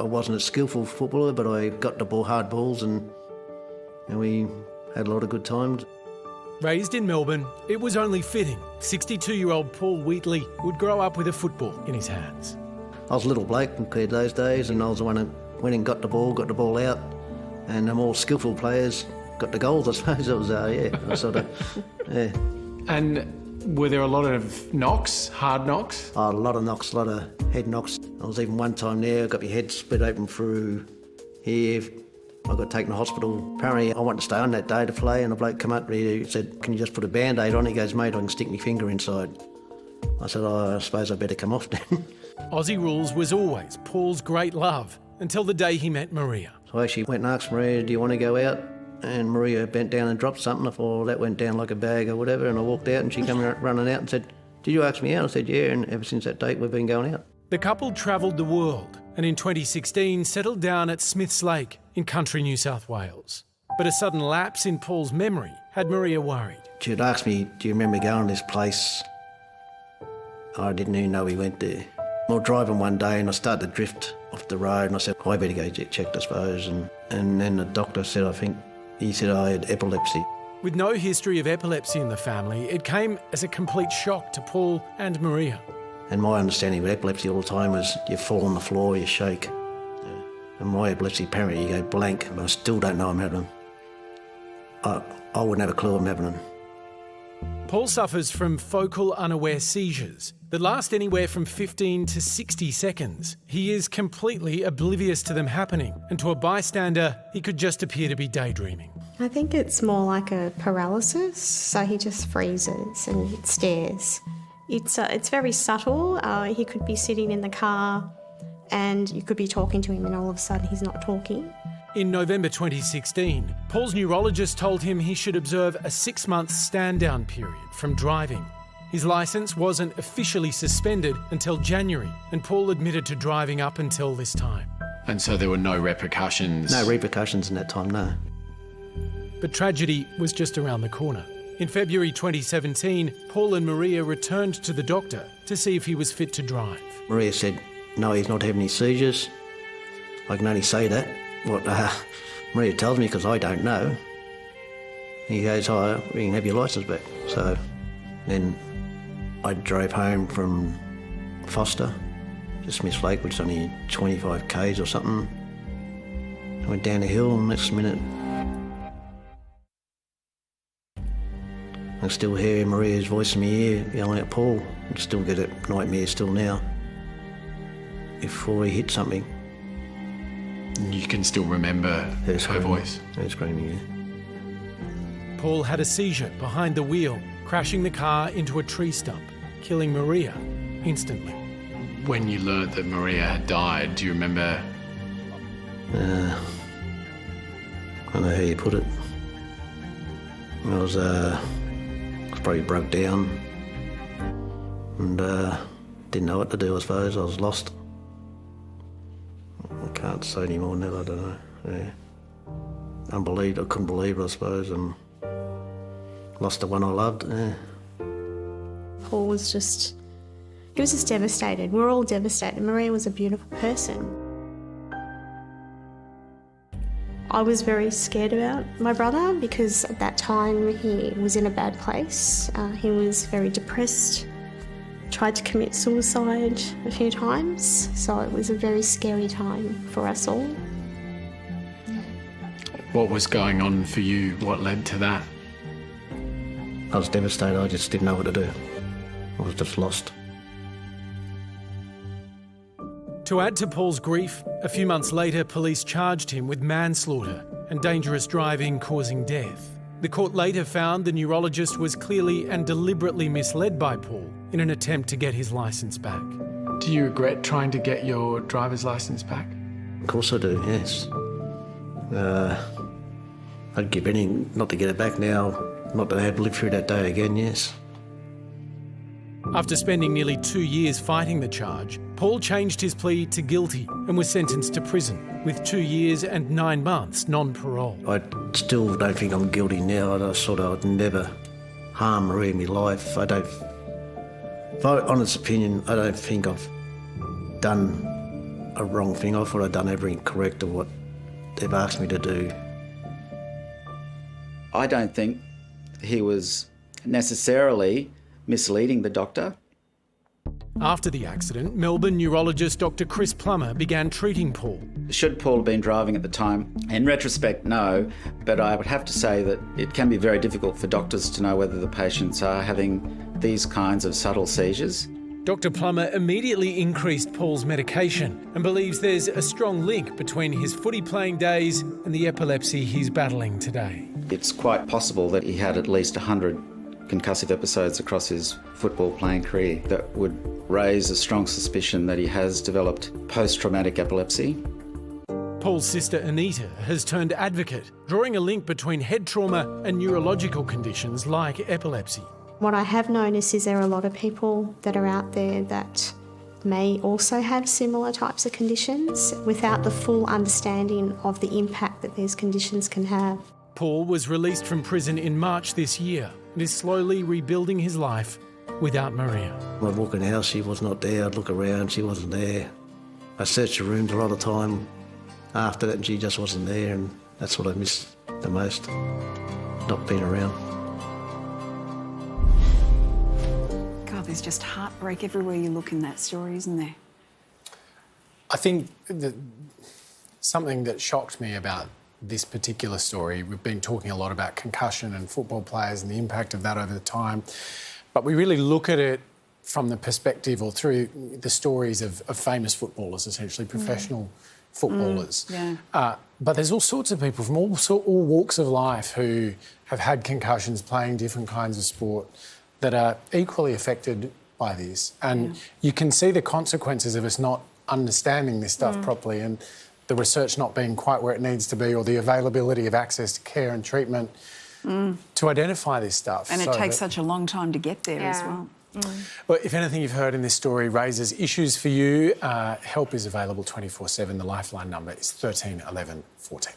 I wasn't a skillful footballer, but I got the ball, hard balls, and we had a lot of good times. Raised in Melbourne, it was only fitting 62-year-old Paul Wheatley would grow up with a football in his hands. I was a little bloke compared to those days, and I was the one who went and got the ball out, and the more skillful players got the goals, I suppose. It was, I sort of, yeah. And were there a lot of knocks, hard knocks? Oh, a lot of knocks, a lot of head knocks. I was even one time there, got my head split open through here. I got taken to hospital. Apparently I wanted to stay on that day to play, and a bloke come up to me and said, "Can you just put a Band-Aid on?" He goes, "Mate, I can stick my finger inside." I said, "Oh, I suppose I better come off then." Aussie rules was always Paul's great love until the day he met Maria. So I actually went and asked Maria, "Do you want to go out?" And Maria bent down and dropped something. I thought, that went down like a bag or whatever, and I walked out and she came running out and said, "Did you ask me out?" I said, "Yeah," and ever since that date we've been going out. The couple travelled the world and in 2016 settled down at Smiths Lake in country New South Wales. But a sudden lapse in Paul's memory had Maria worried. She'd asked me, "Do you remember going to this place?" I didn't even know we went there. We were driving one day and I started to drift off the road, and I said, "I better go get checked, I suppose." And then the doctor said, he said I had epilepsy. With no history of epilepsy in the family, it came as a complete shock to Paul and Maria. And my understanding of epilepsy all the time was you fall on the floor, you shake. And my epilepsy, apparently you go blank, but I still don't know I'm having them. I wouldn't have a clue I'm having them. Paul suffers from focal unaware seizures that last anywhere from 15 to 60 seconds. He is completely oblivious to them happening, and to a bystander, he could just appear to be daydreaming. I think it's more like a paralysis, so he just freezes and stares. It's very subtle. He could be sitting in the car and you could be talking to him and all of a sudden he's not talking. In November 2016, Paul's neurologist told him he should observe a 6-month stand-down period from driving. His licence wasn't officially suspended until January, and Paul admitted to driving up until this time. And so there were no repercussions? No repercussions in that time, no. But tragedy was just around the corner. In February 2017, Paul and Maria returned to the doctor to see if he was fit to drive. Maria said, "No, he's not having any seizures." I can only say that. What Maria tells me, because I don't know. He goes, "Oh, you can have your licence back." So then I drove home from Foster to Smiths Lake, which is only 25 k's or something. I went down the hill, and next minute I still hear Maria's voice in my ear yelling at Paul. I still get a nightmare still now. Before he hit something. You can still remember her voice? Her screaming, yeah. Paul had a seizure behind the wheel, crashing the car into a tree stump, killing Maria instantly. When you learnt that Maria had died, do you remember? I don't know how you put it. I was probably broke down and didn't know what to do, I suppose. I was lost. I can't say any more than that, I don't know. Yeah. Unbelievable, I couldn't believe it, I suppose, and lost the one I loved, yeah. Paul was just devastated. We were all devastated. Maria was a beautiful person. I was very scared about my brother because at that time he was in a bad place. He was very depressed, tried to commit suicide a few times, so it was a very scary time for us all. What was going on for you? What led to that? I was devastated, I just didn't know what to do. I was just lost. To add to Paul's grief, a few months later, police charged him with manslaughter and dangerous driving causing death. The court later found the neurologist was clearly and deliberately misled by Paul in an attempt to get his licence back. Do you regret trying to get your driver's licence back? Of course I do, yes. I'd give anything not to get it back now, not to have to live through that day again, yes. After spending nearly 2 years fighting the charge, Paul changed his plea to guilty and was sentenced to prison with 2 years and 9 months non-parole. I still don't think I'm guilty now. I'd never harm Maria in my life. My honest opinion, I don't think I've done a wrong thing. I thought I'd done everything correct of what they've asked me to do. I don't think he was necessarily misleading the doctor. After the accident, Melbourne neurologist Dr Chris Plummer began treating Paul. Should Paul have been driving at the time? In retrospect, no, but I would have to say that it can be very difficult for doctors to know whether the patients are having these kinds of subtle seizures. Dr Plummer immediately increased Paul's medication and believes there's a strong link between his footy playing days and the epilepsy he's battling today. It's quite possible that he had at least 100 concussive episodes across his football playing career that would raise a strong suspicion that he has developed post-traumatic epilepsy. Paul's sister Anita has turned advocate, drawing a link between head trauma and neurological conditions like epilepsy. What I have noticed is there are a lot of people that are out there that may also have similar types of conditions without the full understanding of the impact that these conditions can have. Paul was released from prison in March this year and is slowly rebuilding his life without Maria. I'd walk in the house, she was not there. I'd look around, she wasn't there. I searched the rooms a lot of time after that and she just wasn't there, and that's what I missed the most, not being around. God, there's just heartbreak everywhere you look in that story, isn't there? I think that something that shocked me about this particular story, we've been talking a lot about concussion and football players and the impact of that over the time, but we really look at it from the perspective or through the stories of famous footballers, essentially professional footballers. But there's all sorts of people from all walks of life who have had concussions playing different kinds of sport that are equally affected by this. And you can see the consequences of us not understanding this stuff properly and the research not being quite where it needs to be, or the availability of access to care and treatment to identify this stuff. And it takes such a long time to get there as well. Well, if anything you've heard in this story raises issues for you, help is available 24/7. The Lifeline number is 13 11 14.